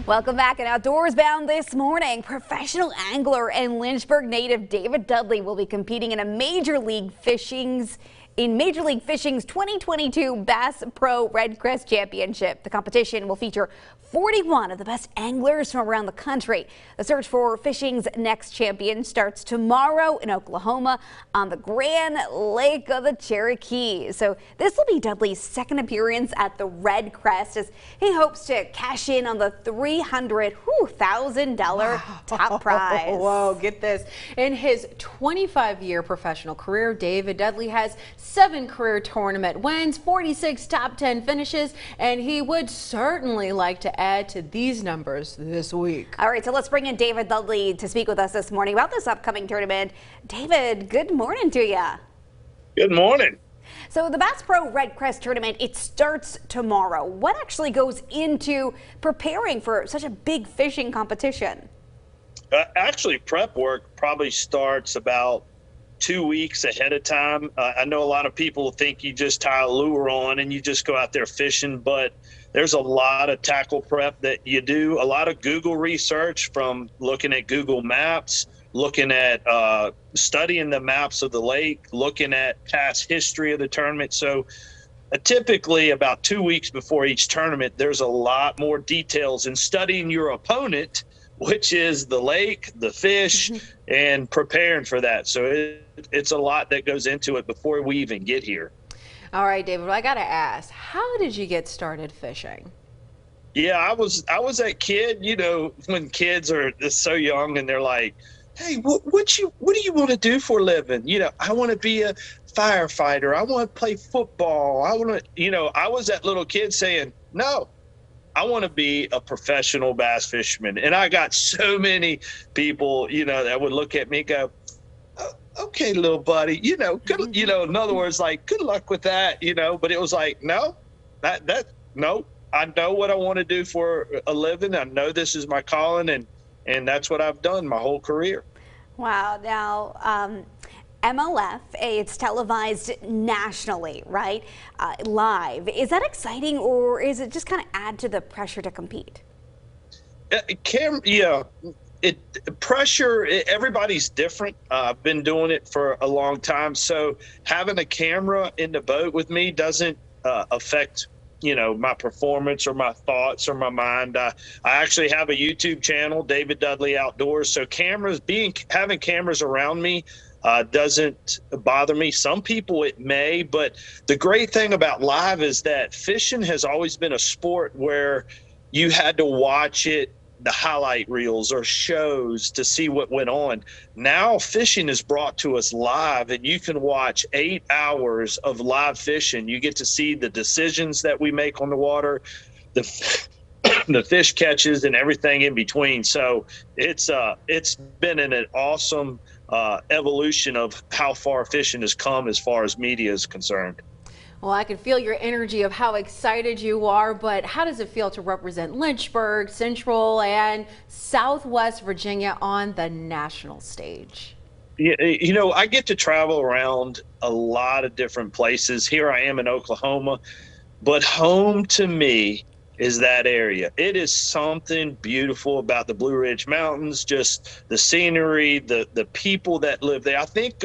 Welcome back. And outdoors bound this morning, professional angler and Lynchburg native David Dudley will be competing in Major League Fishing's 2022 Bass Pro Red Crest Championship. The competition will feature 41 of the best anglers from around the country. The search for fishing's next champion starts tomorrow in Oklahoma on the Grand Lake of the Cherokee. So this will be Dudley's second appearance at the Red Crest as he hopes to cash in on the $300,000 top prize. Whoa, get this. In his 25-year professional career, David Dudley has 7 career tournament wins, 46 top 10 finishes, and he would certainly like to add to these numbers this week. All right, so let's bring in David Dudley to speak with us this morning about this upcoming tournament. David, good morning to you. Good morning. So the Bass Pro Red Crest tournament, it starts tomorrow. What actually goes into preparing for such a big fishing competition? Actually, prep work probably starts about 2 weeks ahead of time. I know a lot of people think you just tie a lure on and you just go out there fishing, but there's a lot of tackle prep that you do, a lot of Google research from looking at Google Maps, looking at studying the maps of the lake, looking at past history of the tournament. So typically about 2 weeks before each tournament, there's a lot more details in studying your opponent, which is the lake, the fish, and preparing for that. So it's a lot that goes into it before we even get here. All right, David, I got to ask, how did you get started fishing? Yeah, I was that kid, you know, when kids are so young and they're like, hey, what do you want to do for a living? You know, I want to be a firefighter. I want to play football. I want to, you know, I was that little kid saying, no, I want to be a professional bass fisherman. And I got so many people, you know, that would look at me and go, oh, okay, little buddy, you know, good, you know, in other words, like, good luck with that, you know, but it was like, no, no, I know what I want to do for a living. I know this is my calling, and that's what I've done my whole career. Wow. Now, MLF, it's televised nationally, right? Live. Is that exciting, or is it just kind of add to the pressure to compete? Pressure, everybody's different. I've been doing it for a long time. So having a camera in the boat with me doesn't affect, you know, my performance or my thoughts or my mind. I actually have a YouTube channel, David Dudley Outdoors. So having cameras around me doesn't bother me. Some people it may, but the great thing about live is that fishing has always been a sport where you had to watch it, the highlight reels or shows to see what went on. Now fishing is brought to us live, and you can watch 8 hours of live fishing. You get to see the decisions that we make on the water, the fish catches, and everything in between. So it's been an awesome evolution of how far fishing has come as far as media is concerned. Well, I can feel your energy of how excited you are, but how does it feel to represent Lynchburg, Central, and Southwest Virginia on the national stage? You know, I get to travel around a lot of different places. Here I am in Oklahoma, but home to me is that area. It is something beautiful about the Blue Ridge Mountains, just the scenery, the people that live there. I think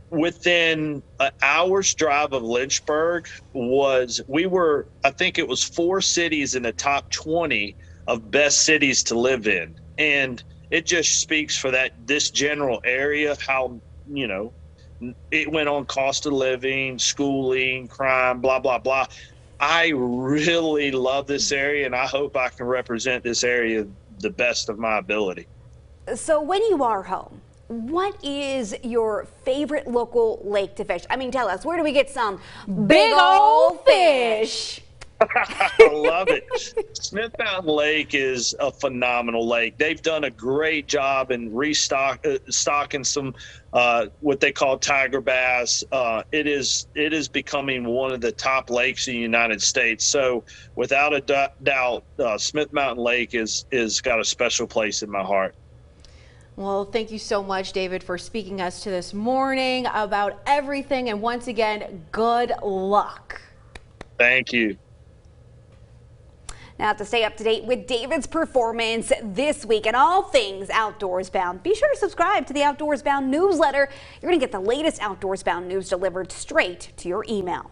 within an hour's drive of Lynchburg I think it was 4 cities in the top 20 of best cities to live in. And it just speaks for this general area, how, you know, it went on cost of living, schooling, crime, blah, blah, blah. I really love this area, and I hope I can represent this area the best of my ability. So when you are home, what is your favorite local lake to fish? I mean, tell us, where do we get some big old fish? I love it. Smith Mountain Lake is a phenomenal lake. They've done a great job in stocking some what they call tiger bass. It is becoming one of the top lakes in the United States. So without a doubt, Smith Mountain Lake is got a special place in my heart. Well, thank you so much, David, for speaking us to this morning about everything. And once again, good luck. Thank you. Now, to stay up to date with David's performance this week and all things Outdoors Bound, be sure to subscribe to the Outdoors Bound newsletter. You're going to get the latest Outdoors Bound news delivered straight to your email.